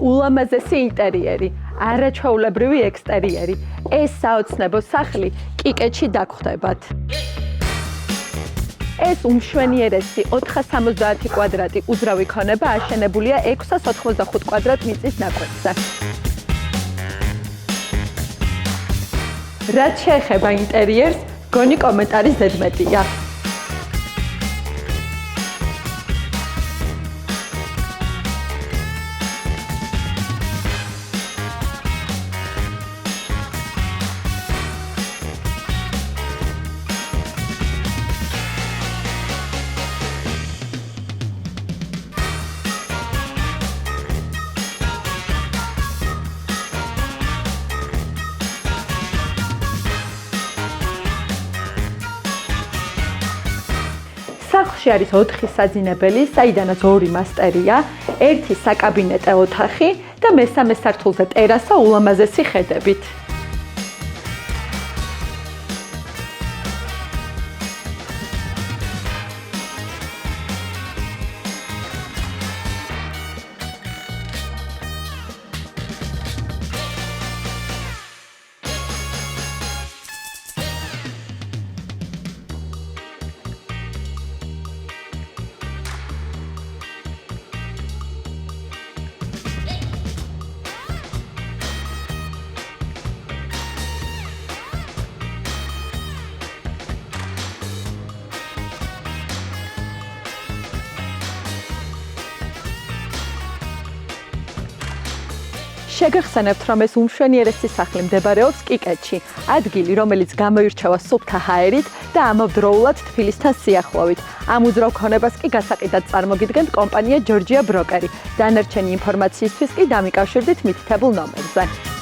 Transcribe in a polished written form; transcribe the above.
ულამაზესი ინტერიერი, არაჩვეულებრივი ექსტერიერი. ეს საოცნებო სახლი კიკეთში დაგხვდებათ. ეს უმშვენიერესი 470 კვადრატი უძრავი ქონება აშენებულია 685 კვადრატ მიწის ნაკვეთზე. რაც შეეხება ინტერიერს, გონი კომენტარის ზედმეტია. სახლში არის 4 საძინებელი, საიდანაც 2 მასტერია, 1 საკაბინეტო ოთახი და მესამე სართულზე ტერასა ულამაზესი ხედებით. შეგახსენებთ, რომ ეს უმშვენიერესი სახლი მდებარეობს კიკეთში, ადგილი, რომელიც გამოირჩევა სუფთა ჰაერით და ამავდროულად თბილისთან სიახლოვით. ამ უძრავ ქონებას კი გასაყიდად წარმოგიდგენთ კომპანია ჯორჯია ბროკერი. დანარჩენი ინფორმაციისთვის კი დამიკავშირდით მითითებულ ნომერზე.